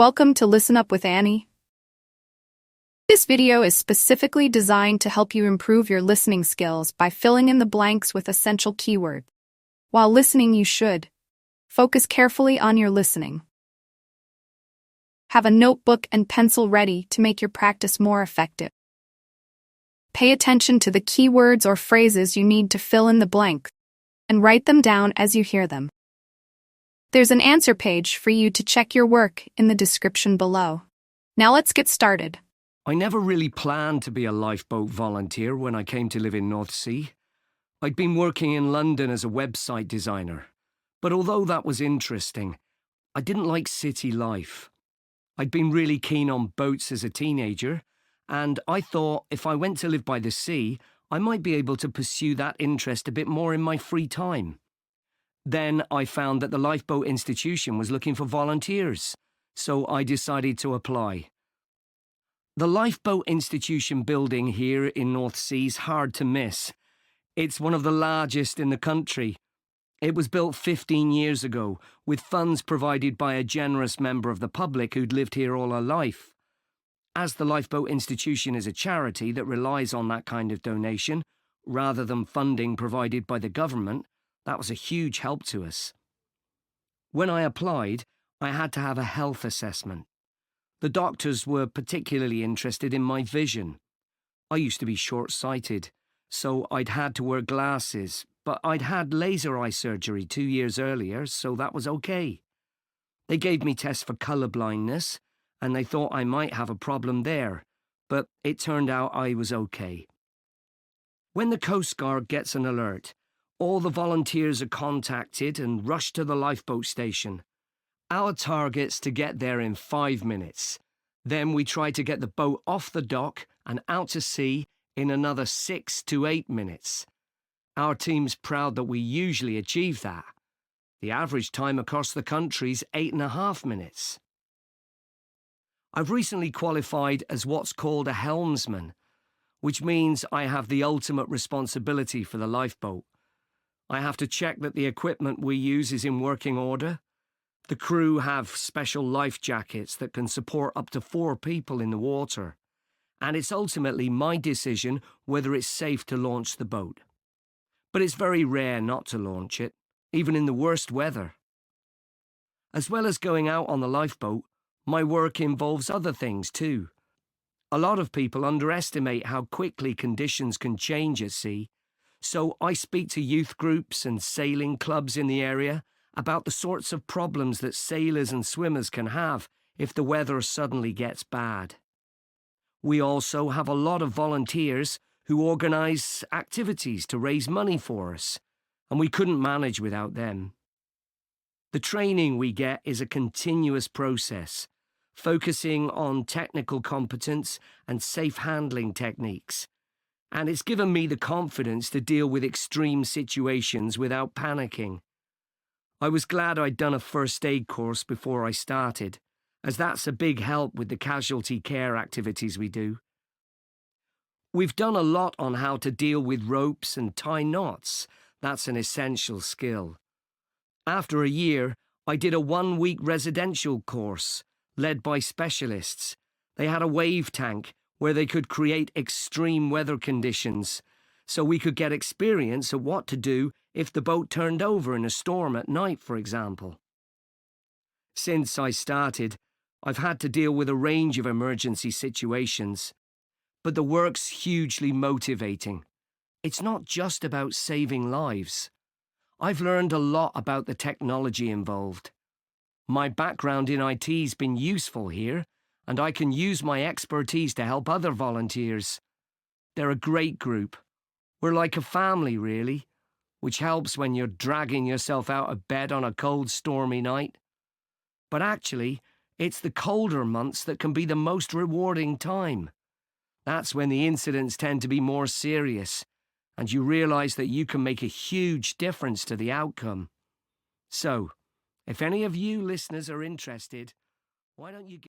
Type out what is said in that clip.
Welcome to Listen Up with Annie. This video is specifically designed to help you improve your listening skills by filling in the blanks with essential keywords. While listening, you should focus carefully on your listening. Have a notebook and pencil ready to make your practice more effective. Pay attention to the keywords or phrases you need to fill in the blanks, and write them down as you hear them. There's an answer page for you to check your work in the description below. Now let's get started. I never really planned to be a lifeboat volunteer when I came to live in North Sea. I'd been working in London as a website designer, but although that was interesting, I didn't like city life. I'd been really keen on boats as a teenager, and I thought if I went to live by the sea, I might be able to pursue that interest a bit more in my free time. Then I found that the Lifeboat Institution was looking for volunteers, so I decided to apply. The Lifeboat Institution building here in North Sea is hard to miss. It's one of the largest in the country. It was built 15 years ago, with funds provided by a generous member of the public who'd lived here all her life. As the Lifeboat Institution is a charity that relies on that kind of donation, rather than funding provided by the government, that was a huge help to us. When I applied, I had to have a health assessment. The doctors were particularly interested in my vision. I used to be short-sighted, so I'd had to wear glasses, but I'd had laser eye surgery 2 years earlier, so that was okay. They gave me tests for colour blindness, and they thought I might have a problem there, but it turned out I was okay. When the Coast Guard gets an alert, all the volunteers are contacted and rush to the lifeboat station. Our target's to get there in 5 minutes. Then we try to get the boat off the dock and out to sea in another 6 to 8 minutes. Our team's proud that we usually achieve that. The average time across the country's 8.5 minutes. I've recently qualified as what's called a helmsman, which means I have the ultimate responsibility for the lifeboat. I have to check that the equipment we use is in working order. The crew have special life jackets that can support up to 4 people in the water, and it's ultimately my decision whether it's safe to launch the boat. But it's very rare not to launch it, even in the worst weather. As well as going out on the lifeboat, my work involves other things too. A lot of people underestimate how quickly conditions can change at sea, so I speak to youth groups and sailing clubs in the area about the sorts of problems that sailors and swimmers can have if the weather suddenly gets bad. We also have a lot of volunteers who organise activities to raise money for us, and we couldn't manage without them. The training we get is a continuous process, focusing on technical competence and safe handling techniques, and it's given me the confidence to deal with extreme situations without panicking. I was glad I'd done a first aid course before I started, as that's a big help with the casualty care activities we do. We've done a lot on how to deal with ropes and tie knots. That's an essential skill. After a year, I did a 1-week residential course, led by specialists. They had a wave tank where they could create extreme weather conditions, so we could get experience of what to do if the boat turned over in a storm at night, for example. Since I started, I've had to deal with a range of emergency situations, but the work's hugely motivating. It's not just about saving lives. I've learned a lot about the technology involved. My background in IT's been useful here, and I can use my expertise to help other volunteers. They're a great group. We're like a family, really, which helps when you're dragging yourself out of bed on a cold, stormy night. But actually, it's the colder months that can be the most rewarding time. That's when the incidents tend to be more serious, and you realise that you can make a huge difference to the outcome. So, if any of you listeners are interested, why don't you